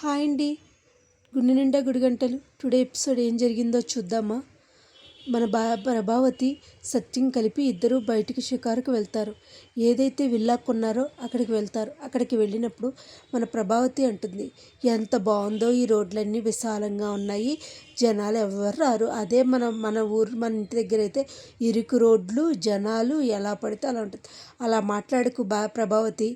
Hi అండి. గుండె నిండా గుడిగంటలు. టుడే ఎపిసోడ్ ఏం జరిగిందో చూద్దామా? మన ప్రభావతి సత్యం కలిపి ఇద్దరు బయటికి షికారుకు వెళ్తారు. ఏదైతే విల్లా కొన్నారో అక్కడికి వెళ్తారు. అక్కడికి వెళ్ళినప్పుడు మన ప్రభావతి అంటుంది, ఎంత బాగుందో ఈ రోడ్లన్నీ విశాలంగా ఉన్నాయి, జనాలు ఎవరు రారు. అదే మన మన ఇంటి దగ్గర అయితే ఇరుకు రోడ్లు, జనాలు ఎలా పడితే అలా ఉంటుంది. అలా మాట్లాడుకు ప్రభావతి,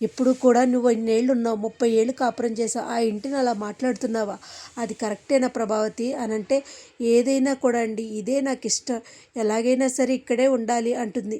ఎప్పుడు కూడా నువ్వు ఇన్నేళ్ళు ఉన్నావు, 30 ఏళ్ళు కాపురం చేసావు, ఆ ఇంటిని అలా మాట్లాడుతున్నావా? అది కరెక్టేనా ప్రభావతి అని అంటే, ఏదైనా కూడా అండి, ఇదే నాకు ఇష్టం, ఎలాగైనా సరే ఇక్కడే ఉండాలి అంటుంది.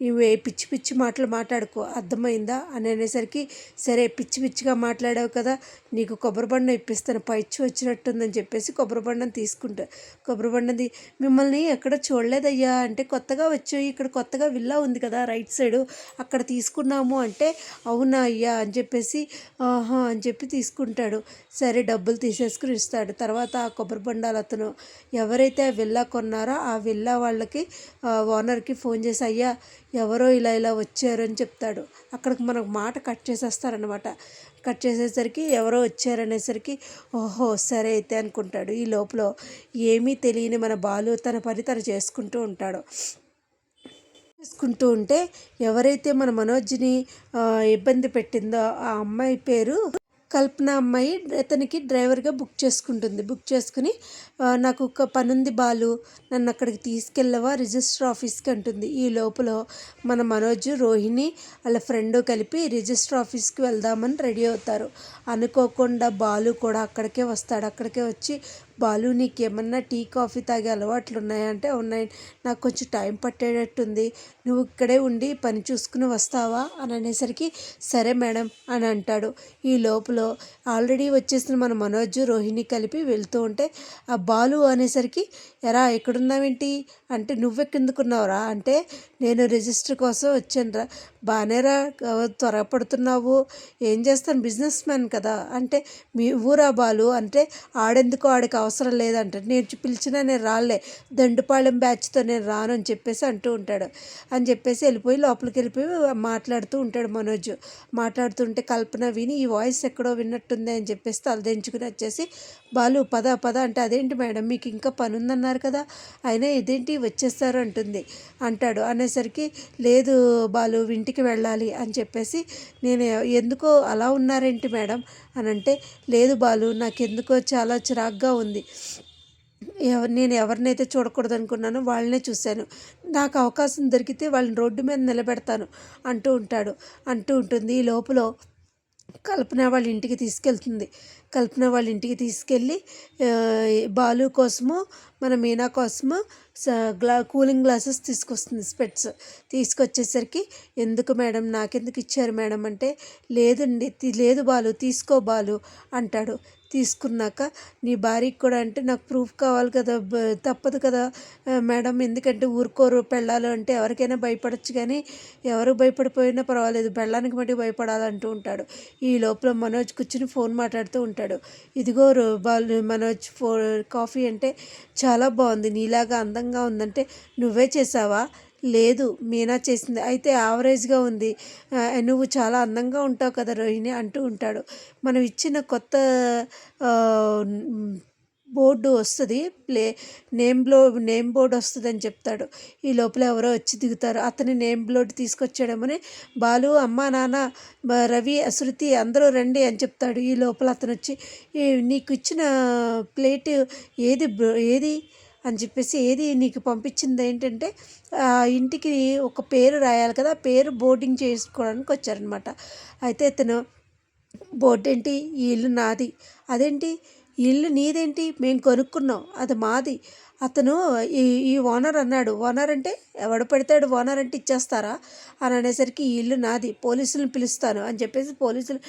ఇవే పిచ్చి పిచ్చి మాటలు మాట్లాడుకో, అర్థమైందా అని అనేసరికి, సరే పిచ్చి పిచ్చిగా మాట్లాడావు కదా, నీకు కొబ్బరి బండం ఇప్పిస్తాను, పైచ్చి వచ్చినట్టుందని చెప్పేసి కొబ్బరి బండం తీసుకుంటా. కొబ్బరి బండంది, మిమ్మల్ని ఎక్కడ చూడలేదయ్యా అంటే, కొత్తగా వచ్చాయి, ఇక్కడ కొత్తగా విల్లా ఉంది కదా రైట్ సైడు, అక్కడ తీసుకున్నాము అంటే, అవునా అయ్యా అని చెప్పేసి, ఆహా అని చెప్పి తీసుకుంటాడు. సరే డబ్బులు తీసేసుకుని ఇస్తాడు. తర్వాత ఆ కొబ్బరి బండాలు అతను ఎవరైతే ఆ విల్లా కొన్నారో ఆ విల్లా వాళ్ళకి ఓనర్కి ఫోన్ చేసి, అయ్యా ఎవరో ఇలా ఇలా వచ్చారు అని చెప్తాడు. అక్కడికి మనకు మాట కట్ చేసేస్తారనమాట. కట్ చేసేసరికి ఎవరో వచ్చారనేసరికి, ఓహో సరే అయితే అనుకుంటాడు. ఈ లోపల ఏమీ తెలియని మన బాలు తన పని తను చేసుకుంటూ ఉంటాడు. చేసుకుంటూ ఉంటే ఎవరైతే మన మనోజ్ని ఇబ్బంది పెట్టిందో ఆ అమ్మాయి పేరు కల్పన అమ్మాయి అతనికి డ్రైవర్గా బుక్ చేసుకుంటుంది. బుక్ చేసుకుని, నాకు ఒక పని ఉంది బాలు, నన్ను అక్కడికి తీసుకెళ్ళవా రిజిస్టర్ ఆఫీస్కి అంటుంది. ఈ లోపల మన మనోజ్, రోహిణి వాళ్ళ ఫ్రెండ్ కలిపి రిజిస్టర్ ఆఫీస్కి వెళ్దామని రెడీ అవుతారు. అనుకోకుండా బాలు కూడా అక్కడికే వస్తాడు. అక్కడికే వచ్చి, బాలు నీకేమన్నా టీ కాఫీ తాగే అలవాట్లు ఉన్నాయా అంటే, ఉన్నాయి, నాకు కొంచెం టైం పట్టేటట్టుంది, నువ్వు ఇక్కడే ఉండి పని చూసుకుని వస్తావా అని అనేసరికి, సరే మేడం అని అంటాడు. ఈ లోపల ఆల్రెడీ వచ్చేసిన మన మనోజ్, రోహిణి కలిపి వెళ్తూ ఉంటే, ఆ బాలు అనేసరికి, ఎరా ఎక్కడున్నావేంటి అంటే, నువ్వెక్కెందుకున్నావురా అంటే, నేను రిజిస్టర్ కోసం వచ్చానురా. బాగానేరా త్వరపడుతున్నావు, ఏం చేస్తాను, బిజినెస్ మ్యాన్ కదా అంటే, మీ ఊరా బాలు అంటే, ఆడెందుకు, ఆడికి అవసరం లేదంటే, నేను పిలిచినా నేను రాలే, దండుపాళెం బ్యాచ్తో నేను రాను అని చెప్పేసి అంటూ ఉంటాడు. అని చెప్పేసి వెళ్ళిపోయి లోపలికి వెళ్ళిపోయి మాట్లాడుతూ ఉంటాడు మనోజ్. మాట్లాడుతుంటే కల్పన విని, ఈ వాయిస్ ఎక్కడో విన్నట్టుంది అని చెప్పేసి తలదించుకుని వచ్చేసి, బాలు పద పద అంటే, అదేంటి మేడం మీకు ఇంకా పని ఉందన్నారు కదా, అయినా ఇదేంటి వచ్చేస్తారు అంటాడు. అనేసరికి, లేదు బాలు ఇంటికి వెళ్ళాలి అని చెప్పేసి, నేను ఎందుకో అలా ఉన్నారేంటి మేడం అని అంటే, లేదు బాలు నాకెందుకో చాలా చిరాగ్గా ఉంది, నేను ఎవరినైతే చూడకూడదు అనుకున్నానో వాళ్ళనే చూశాను, నాకు అవకాశం దొరికితే వాళ్ళని రోడ్డు మీద నిలబెడతాను అంటూ ఉంటుంది. ఈ లోపల కల్పన వాళ్ళ ఇంటికి తీసుకెళ్తుంది. కల్పన వాళ్ళ ఇంటికి తీసుకెళ్ళి బాలు కోసము, మన మీనా కోసము కూలింగ్ గ్లాసెస్ తీసుకొస్తుంది, స్పెట్స్ తీసుకొచ్చేసరికి, ఎందుకు మేడం, నాకెందుకు ఇచ్చారు మేడం అంటే, లేదండి లేదు బాలు తీసుకో బాలు అంటాడు. తీసుకున్నాక, నీ భార్యకి కూడా అంటే, నాకు ప్రూఫ్ కావాలి కదా, తప్పదు కదా మేడం, ఎందుకంటే ఊరుకోరు పెళ్ళాలు అంటే, ఎవరికైనా భయపడచ్చు కానీ ఎవరు భయపడిపోయినా పర్వాలేదు, పెళ్ళానికి మటుకు భయపడాలంటూ ఉంటాడు. ఈ లోపల మనోజ్ కూర్చుని ఫోన్ మాట్లాడుతూ ఉంటాడు. ఇదిగో మనోజ్ కాఫీ అంటే, చాలా బాగుంది, నీలాగా అందంగా ఉందంటే, నువ్వే చేసావా, లేదు మీనా చేసింది, అయితే యావరేజ్గా ఉంది, నువ్వు చాలా అందంగా ఉంటావు కదా రోహిణి అంటూ ఉంటాడు. మనం ఇచ్చిన కొత్త బోర్డు వస్తుంది, నేమ్ బోర్డు వస్తుంది అని చెప్తాడు. ఈ లోపల ఎవరో వచ్చి దిగుతారు. అతని నేమ్ బోర్డు తీసుకొచ్చాడమని, బాలు అమ్మ నాన్న రవి శృతి అందరూ రండి అని చెప్తాడు. ఈ లోపల అతను వచ్చి, నీకు ఇచ్చిన ప్లేట్ ఏది అని చెప్పేసి, ఏది నీకు పంపించింది ఏంటంటే, ఇంటికి ఒక పేరు రాయాలి కదా, పేరు బోర్డింగ్ చేసుకోవడానికి వచ్చారనమాట. అయితే అతను, బోర్డు ఏంటి, ఈ ఇల్లు నాది, అదేంటి ఈ ఇల్లు నీదేంటి, మేము కొనుక్కున్నాం, అది మాది, అతను ఈ ఓనర్ అన్నాడు, ఓనర్ అంటే ఎవడు పెడతాడు, ఓనర్ అంటే ఇచ్చేస్తారా అని అనేసరికి, ఈ ఇల్లు నాది, పోలీసులను పిలుస్తాను అని చెప్పేసి, పోలీసులు,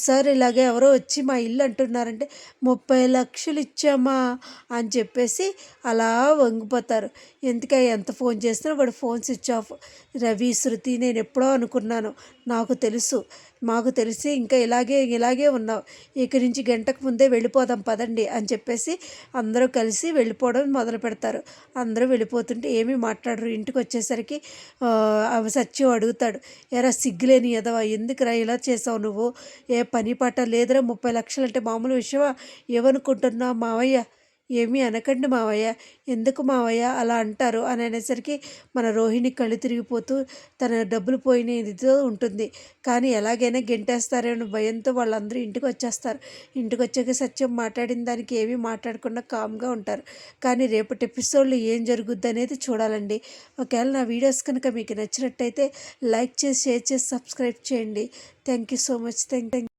సార్ ఇలాగే ఎవరో వచ్చి మా ఇల్లు అంటున్నారంటే, 30 లక్షలు ఇచ్చామా అని చెప్పేసి అలా వంగిపోతారు. ఎందుకై ఎంత ఫోన్ చేసినా వాడు ఫోన్ స్విచ్ ఆఫ్. రవి శృతి, నేను ఎప్పుడో అనుకున్నాను, మాకు తెలిసి ఇంకా ఇలాగే ఉన్నావు, ఇక్కడి నుంచి గంటకు ముందే వెళ్ళిపోదాం పదండి అని చెప్పేసి అందరూ కలిసి వెళ్ళిపోవడం మొదలు పెడతారు. అందరూ వెళ్ళిపోతుంటే ఏమీ మాట్లాడరు. ఇంటికి వచ్చేసరికి అవి సత్యం అడుగుతాడు, ఎరా సిగ్గులేని ఎదవా, ఎందుకురా ఇలా చేసావు నువ్వు, ఏ పని పాట లేదురా, 30 లక్షలు అంటే మామూలు విషయమా, ఏమనుకుంటున్నావు మావయ్య, ఏమీ అనకండి మావయ్య, ఎందుకు మావయ్య అలా అంటారు అని అనేసరికి మన రోహిణి కళ్ళు తిరిగిపోతూ తన డబ్బులు పోయిన ఇదితో ఉంటుంది. కానీ ఎలాగైనా గెంటేస్తారేమో భయంతో వాళ్ళందరూ ఇంటికి వచ్చేస్తారు. ఇంటికి వచ్చాక సత్యం మాట్లాడిన దానికి ఏమీ మాట్లాడకుండా కామ్గా ఉంటారు. కానీ రేపటి ఎపిసోడ్లో ఏం జరుగుద్ది అనేది చూడాలండి. ఒకవేళ నా వీడియోస్ కనుక మీకు నచ్చినట్టయితే లైక్ చేసి, షేర్ చేసి, సబ్స్క్రైబ్ చేయండి. Thank you so much. Thank